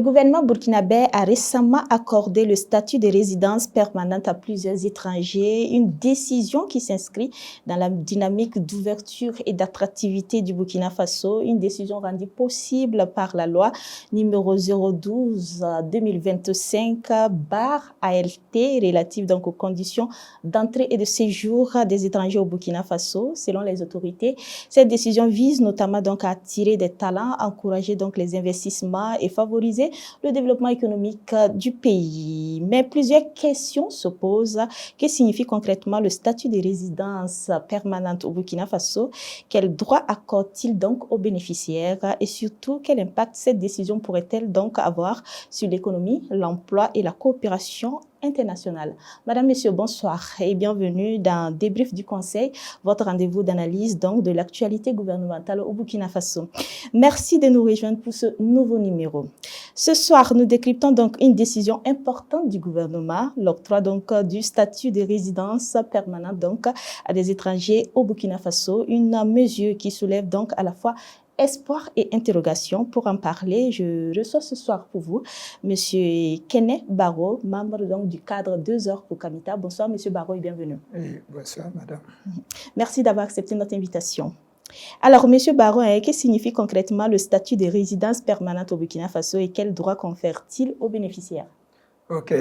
gouvernement burkinabé a récemment accordé le statut de résidence permanente à plusieurs étrangers, une décision qui s'inscrit dans la dynamique d'ouverture et d'attractivité du Burkina Faso, une décision rendue possible par la loi numéro 012-2025/ALT relative donc aux conditions d'entrée et de séjour des étrangers au Burkina Faso. Selon les autorités, cette décision vise notamment donc à attirer des talents, encourager donc les investissements et favoriser le développement économique du pays. Mais plusieurs questions se posent. Que signifie concrètement le statut de résidence permanente au Burkina Faso? Quel droit accorde-t-il donc aux bénéficiaires? Et surtout, quel impact cette décision pourrait-elle donc avoir sur l'économie, l'emploi et la coopération internationale? Madame, Monsieur, bonsoir et bienvenue dans Débrief du Conseil, votre rendez-vous d'analyse donc de l'actualité gouvernementale au Burkina Faso. Merci de nous rejoindre pour ce nouveau numéro. Ce soir, nous décryptons donc une décision importante du gouvernement, l'octroi donc du statut de résidence permanente donc à des étrangers au Burkina Faso, une mesure qui soulève donc à la fois espoir et interrogation. Pour en parler, je reçois ce soir pour vous Monsieur Kenneth Baro, membre donc du cadre 2 heures pour Kamita. Bonsoir Monsieur Baro et bienvenue. Oui, bonsoir Madame. Merci d'avoir accepté notre invitation. Alors Monsieur Baro, que signifie concrètement le statut de résidence permanente au Burkina Faso et quels droits confère-t-il aux bénéficiaires? Ok,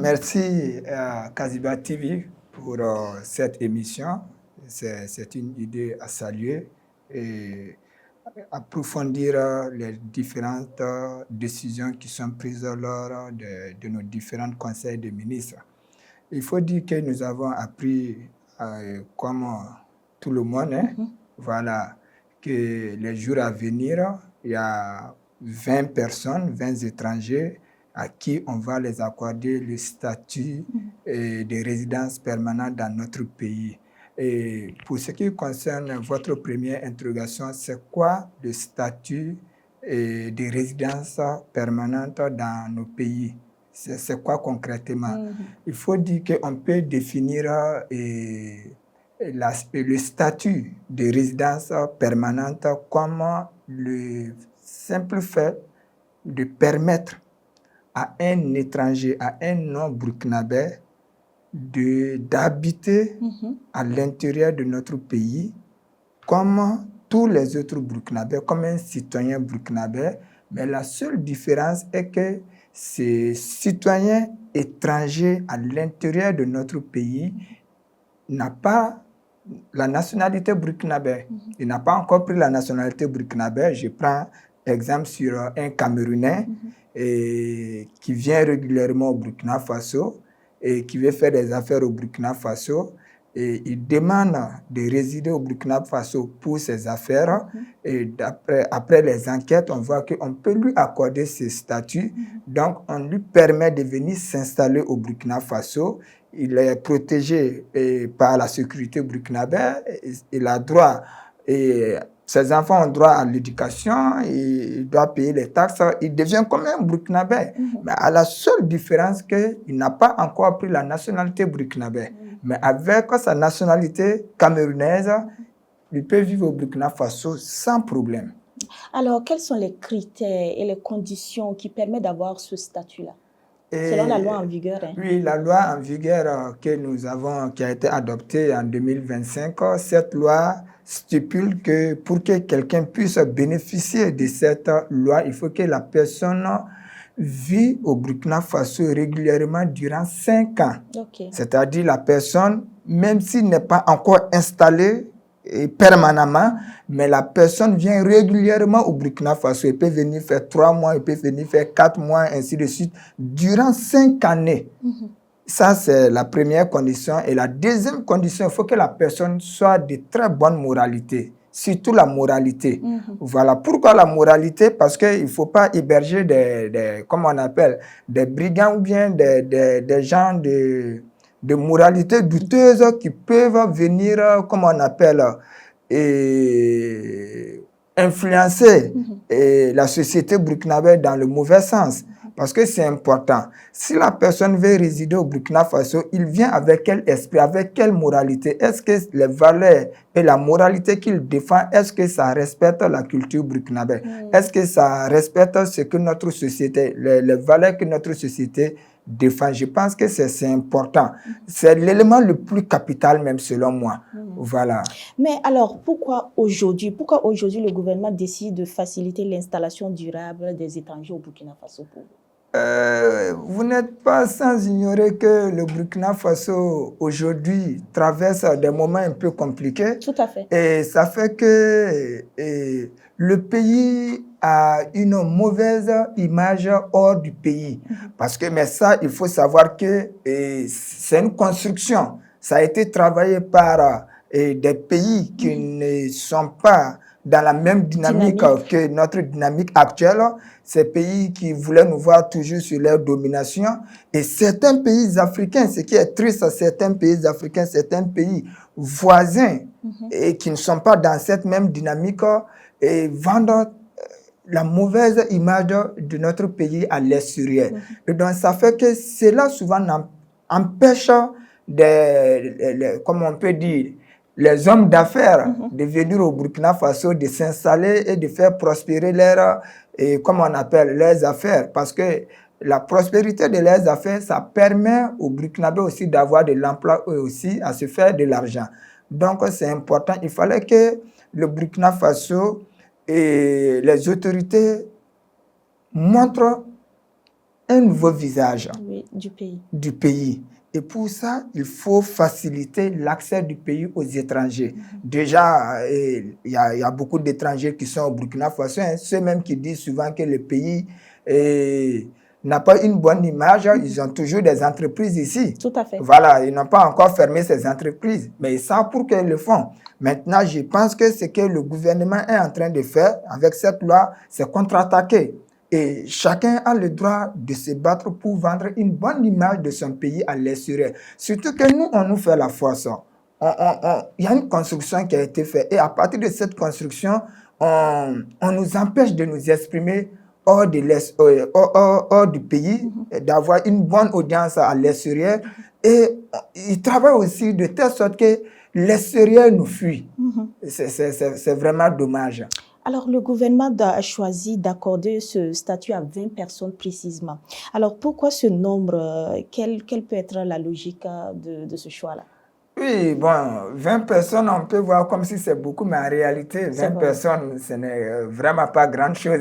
merci à Kaziba TV pour cette émission. C'est une idée à saluer et approfondir les différentes décisions qui sont prises lors de nos différents conseils de ministres. Il faut dire que nous avons appris, comme tout le monde, voilà, que les jours à venir, il y a 20 personnes, 20 étrangers à qui on va les accorder le statut de résidence permanente dans notre pays. Et pour ce qui concerne votre première interrogation, c'est quoi le statut de résidence permanente dans nos pays? C'est quoi concrètement? Il faut dire qu'on peut définir le statut de résidence permanente comme le simple fait de permettre à un étranger, à un non-burkinabé, d'habiter à l'intérieur de notre pays comme tous les autres burkinabés, comme un citoyen burkinabé. Mais la seule différence est que ces citoyens étrangers à l'intérieur de notre pays n'a pas la nationalité burkinabé. Il n'a pas encore pris la nationalité burkinabé. Je prends exemple sur un Camerounais qui vient régulièrement au Burkina Faso et qui veut faire des affaires au Burkina Faso. Et il demande de résider au Burkina Faso pour ses affaires. Et après les enquêtes, on voit qu'on peut lui accorder ce statut. Donc, on lui permet de venir s'installer au Burkina Faso. Il est protégé par la sécurité burkinabé. Il a droit, et ses enfants ont droit à l'éducation, il doit payer les taxes. Il devient comme un burkinabé. Mais à la seule différence qu'il n'a pas encore pris la nationalité burkinabé. Mais avec sa nationalité camerounaise, il peut vivre au Burkina Faso sans problème. Alors, quels sont les critères et les conditions qui permettent d'avoir ce statut-là? Selon la loi en vigueur. Oui, la loi en vigueur que nous avons, qui a été adoptée en 2025, cette loi stipule que pour que quelqu'un puisse bénéficier de cette loi, il faut que la personne vit au Burkina Faso régulièrement durant 5 ans. C'est-à-dire la personne, même s'il n'est pas encore installé permanemment, mais la personne vient régulièrement au Burkina Faso. Elle peut venir faire 3 mois, elle peut venir faire 4 mois, ainsi de suite, durant 5 années. Ça, c'est la première condition. Et la deuxième condition, il faut que la personne soit de très bonne moralité. Surtout la moralité. Voilà. Pourquoi la moralité? Parce qu'il ne faut pas héberger comment on appelle, des brigands ou bien des gens de moralité douteuse qui peuvent venir, comment on appelle, influencer la société burkinabé dans le mauvais sens. parce que c'est important. Si la personne veut résider au Burkina Faso, il vient avec quel esprit, avec quelle moralité? Est-ce que les valeurs et la moralité qu'il défend, est-ce que ça respecte la culture burkinabé? Est-ce que ça respecte ce que notre société, les valeurs que notre société défend? Je pense que c'est important. C'est l'élément le plus capital même selon moi. Voilà. Mais alors, pourquoi aujourd'hui le gouvernement décide de faciliter l'installation durable des étrangers au Burkina Faso pour vous? Vous n'êtes pas sans ignorer que le Burkina Faso aujourd'hui traverse des moments un peu compliqués. Tout à fait. Et ça fait que le pays a une mauvaise image hors du pays. Parce que, mais ça, il faut savoir que c'est une construction. Ça a été travaillé par des pays qui ne sont pas dans la même dynamique que notre dynamique actuelle. Ces pays qui voulaient nous voir toujours sur leur domination. Et certains pays africains, ce qui est triste, certains pays africains, certains pays voisins et qui ne sont pas dans cette même dynamique et vendent la mauvaise image de notre pays à l'extérieur. Et donc, ça fait que cela souvent empêche comme on peut dire, les hommes d'affaires de venir au Burkina Faso, de s'installer et de faire prospérer leurs, comme on appelle, leurs affaires. Parce que la prospérité de leurs affaires, ça permet aux Burkinabés aussi d'avoir de l'emploi eux aussi, à se faire de l'argent. Donc, c'est important. Il fallait que le Burkina Faso et les autorités montrent un nouveau visage du pays. Et pour ça, il faut faciliter l'accès du pays aux étrangers. Déjà, il y a beaucoup d'étrangers qui sont au Burkina Faso, ceux même qui disent souvent que le pays n'a pas une bonne image, ils ont toujours des entreprises ici. Tout à fait. Voilà, ils n'ont pas encore fermé ces entreprises, mais ils savent pour qu'ils le font. Maintenant, je pense que ce que le gouvernement est en train de faire avec cette loi, c'est contre-attaquer. Et chacun a le droit de se battre pour vendre une bonne image de son pays à l'extérieur. Surtout que nous, on nous fait la force. Il y a une construction qui a été faite. Et à partir de cette construction, on nous empêche de nous exprimer hors du pays, d'avoir une bonne audience à l'extérieur. Et ils travaillent aussi de telle sorte que l'extérieur nous fuit. C'est vraiment dommage. Alors, le gouvernement a choisi d'accorder ce statut à 20 personnes précisément. Alors, pourquoi ce nombre? Quelle peut être la logique de ce choix-là? Oui, bon, 20 personnes, on peut voir comme si c'est beaucoup, mais en réalité, 20 personnes, ce n'est vraiment pas grand-chose.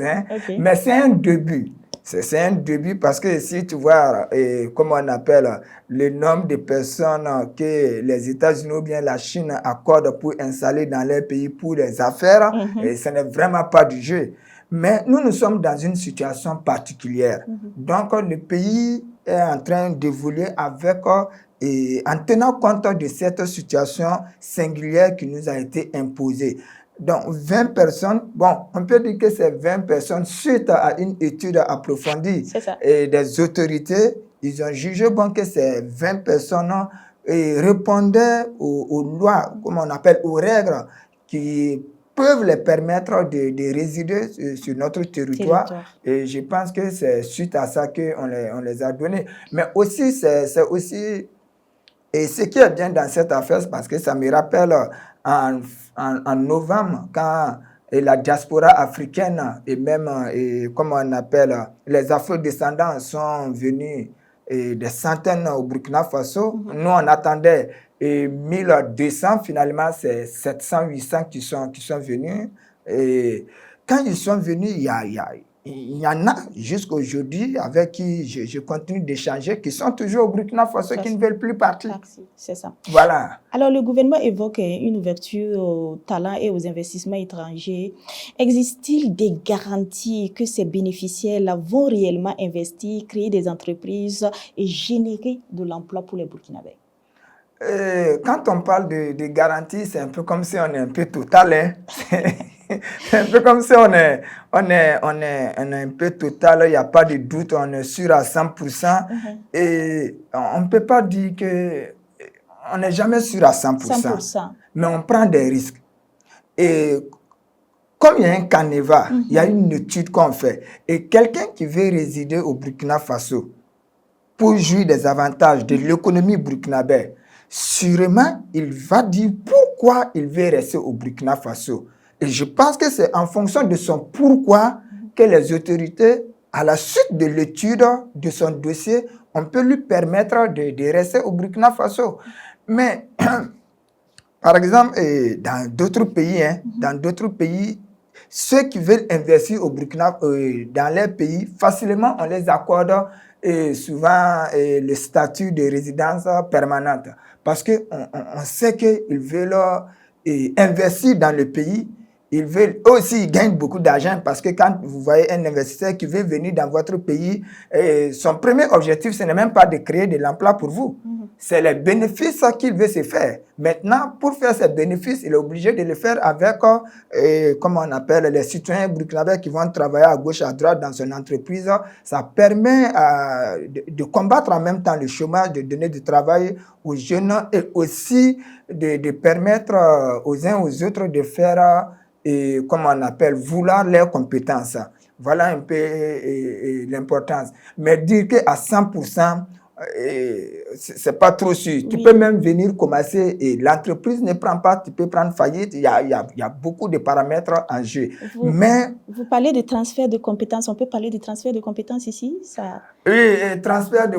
Mais c'est un début. C'est un début parce que si tu vois, comment on appelle, le nombre de personnes que les États-Unis ou bien la Chine accordent pour installer dans leur pays pour les affaires, et ce n'est vraiment pas du jeu. Mais nous sommes dans une situation particulière. Donc, le pays est en train d'évoluer avec, en tenant compte de cette situation singulière qui nous a été imposée. Donc, 20 personnes, bon, on peut dire que c'est 20 personnes suite à une étude approfondie et des autorités. Ils ont jugé bon que ces 20 personnes répondaient aux lois, comme on appelle, aux règles qui peuvent les permettre de résider sur notre territoire. Et je pense que c'est suite à ça qu'on les a donnés. Mais aussi, c'est aussi... Et ce qui est bien dans cette affaire, parce que ça me rappelle en novembre, quand la diaspora africaine et même, comment on appelle, les afro-descendants sont venus des centaines au Burkina Faso. Nous, on attendait 1200, finalement, c'est 700, 800 qui sont venus. Et quand ils sont venus, il y en a jusqu'à aujourd'hui avec qui je continue d'échanger, qui sont toujours au Burkina Faso, qui ne veulent plus partir. C'est ça. Voilà. Alors, le gouvernement évoque une ouverture aux talents et aux investissements étrangers. Existe-t-il des garanties que ces bénéficiaires vont réellement investir, créer des entreprises et générer de l'emploi pour les Burkinabés? Quand on parle de garantie, c'est un peu comme si on est un peu total. C'est un peu comme si on est un peu total, il n'y a pas de doute, on est sûr à 100%. Et on ne peut pas dire qu'on n'est jamais sûr à 100%. Mais on prend des risques. Et comme il y a un canevas, il y a une étude qu'on fait. Et quelqu'un qui veut résider au Burkina Faso pour jouir des avantages de l'économie burkinabé, sûrement, il va dire pourquoi il veut rester au Burkina Faso. Et je pense que c'est en fonction de son pourquoi que les autorités, à la suite de l'étude de son dossier, on peut lui permettre de rester au Burkina Faso. Mais, par exemple, dans d'autres pays, ceux qui veulent investir au Burkina, dans les pays, facilement, on les accorde souvent le statut de résidence permanente. Parce qu'on on sait qu'ils veulent investir dans le pays. Ils veulent aussi, ils gagnent beaucoup d'argent parce que quand vous voyez un investisseur qui veut venir dans votre pays, son premier objectif, ce n'est même pas de créer de l'emploi pour vous. C'est les bénéfices qu'il veut se faire. Maintenant, pour faire ces bénéfices, il est obligé de le faire avec, comment on appelle, les citoyens burkinabés qui vont travailler à gauche, à droite dans son entreprise. Ça permet de combattre en même temps le chômage, de donner du travail aux jeunes et aussi de permettre aux uns aux autres de faire, comment on appelle, vouloir leurs compétences. Voilà un peu l'importance. Mais dire qu'à 100%, c'est pas trop sûr. Oui. Tu peux même venir commencer et l'entreprise ne prend pas, tu peux prendre faillite. Il y a beaucoup de paramètres en jeu. Vous parlez de transfert de compétences. On peut parler de transfert de compétences ici? Oui, transfert de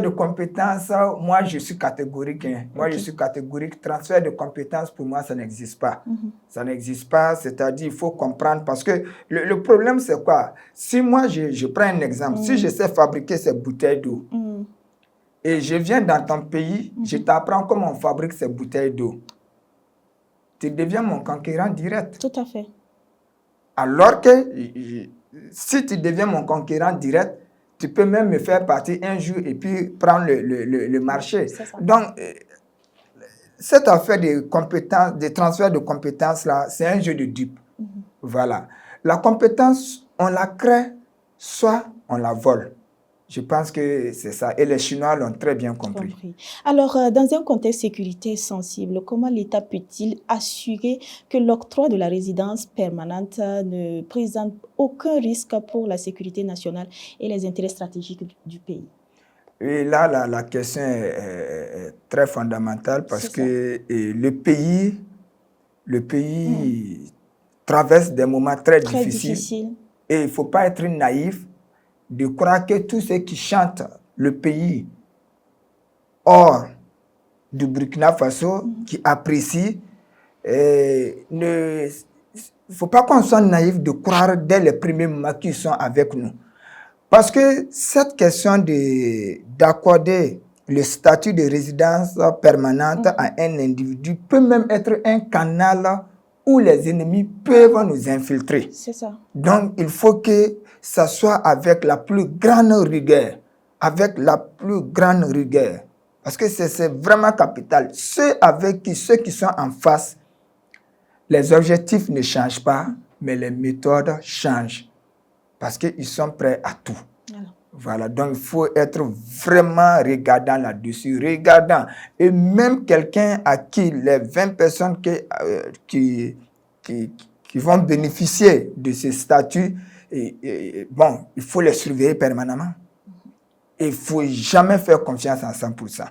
compétences, moi je suis catégorique. Je suis catégorique. Transfert de compétences, pour moi, ça n'existe pas. Ça n'existe pas, c'est-à-dire il faut comprendre parce que le problème c'est quoi? Si moi, je prends un exemple, si je sais fabriquer ces bouteilles d'eau, et je viens dans ton pays, je t'apprends comment on fabrique ces bouteilles d'eau. Tu deviens mon concurrent direct. Tout à fait. Alors que si tu deviens mon concurrent direct, tu peux même me faire partir un jour et puis prendre le marché. Donc, cette affaire de compétences, de transfert de compétences là, c'est un jeu de dupes. Voilà. La compétence, on la crée, soit on la vole. Je pense que c'est ça. Et les Chinois l'ont très bien compris. Alors, dans un contexte sécurité sensible, comment l'État peut-il assurer que l'octroi de la résidence permanente ne présente aucun risque pour la sécurité nationale et les intérêts stratégiques du pays? Et là, la question est très fondamentale parce que le pays traverse des moments très difficiles. Et il ne faut pas être naïf de croire que tous ceux qui chantent le pays hors du Burkina Faso, qui apprécient, il ne faut pas qu'on soit naïf de croire dès les premiers moments qu'ils sont avec nous. Parce que cette question d'accorder le statut de résidence permanente à un individu peut même être un canal où les ennemis peuvent nous infiltrer. C'est ça. Donc, il faut que ça soit avec la plus grande rigueur. Avec la plus grande rigueur. Parce que c'est vraiment capital. Ceux qui sont en face, les objectifs ne changent pas, mais les méthodes changent. Parce qu'ils sont prêts à tout. Voilà, donc il faut être vraiment regardant là-dessus, regardant. Et même quelqu'un à qui les 20 personnes qui vont bénéficier de ce statut, bon, il faut les surveiller permanemment. Il ne faut jamais faire confiance à 100%.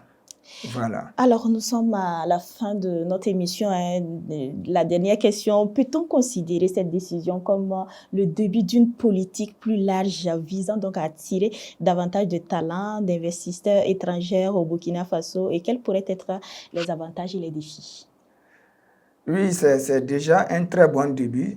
Voilà. Alors, nous sommes à la fin de notre émission. La dernière question, peut-on considérer cette décision comme le début d'une politique plus large visant donc à attirer davantage de talents, d'investisseurs étrangers au Burkina Faso et quels pourraient être les avantages et les défis? Oui, c'est déjà un très bon début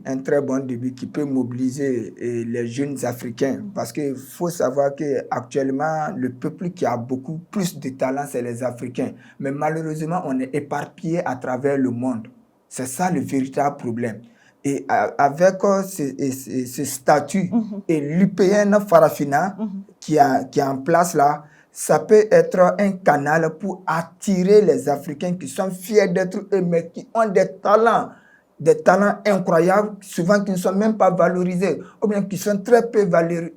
qui peut mobiliser les jeunes Africains. Parce qu'il faut savoir qu'actuellement, le peuple qui a beaucoup plus de talent, c'est les Africains. Mais malheureusement, on est éparpillé à travers le monde. C'est ça le véritable problème. Et avec ce statut et l'UPN Farafina qui est en place là, ça peut être un canal pour attirer les Africains qui sont fiers d'être eux, mais qui ont des talents incroyables, souvent qui ne sont même pas valorisés, ou bien qui sont très peu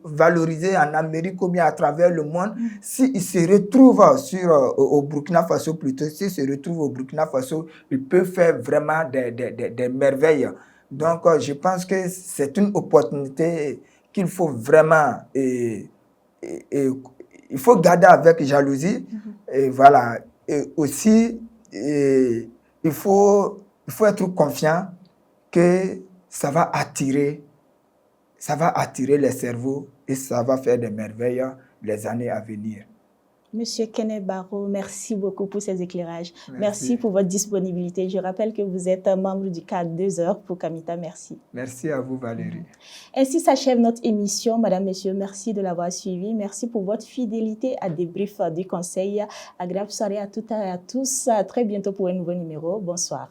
valorisés en Amérique ou bien à travers le monde. S'ils se retrouvent au Burkina Faso plutôt, s'ils se retrouvent au Burkina Faso, ils peuvent faire vraiment des merveilles. Donc, je pense que c'est une opportunité qu'il faut vraiment, et il faut garder avec jalousie. Et voilà. Et aussi, il faut être confiant que ça va attirer les cerveaux et ça va faire des merveilles les années à venir. Monsieur Kenneth Barrow, merci beaucoup pour ces éclairages. Merci pour votre disponibilité. Je rappelle que vous êtes un membre du cadre 2 heures pour Kamita. Merci. Merci à vous, Valérie. Ainsi s'achève notre émission. Madame, Messieurs, merci de l'avoir suivi. Merci pour votre fidélité à Débrief du Conseil. Agréable soirée à toutes et à tous. À très bientôt pour un nouveau numéro. Bonsoir.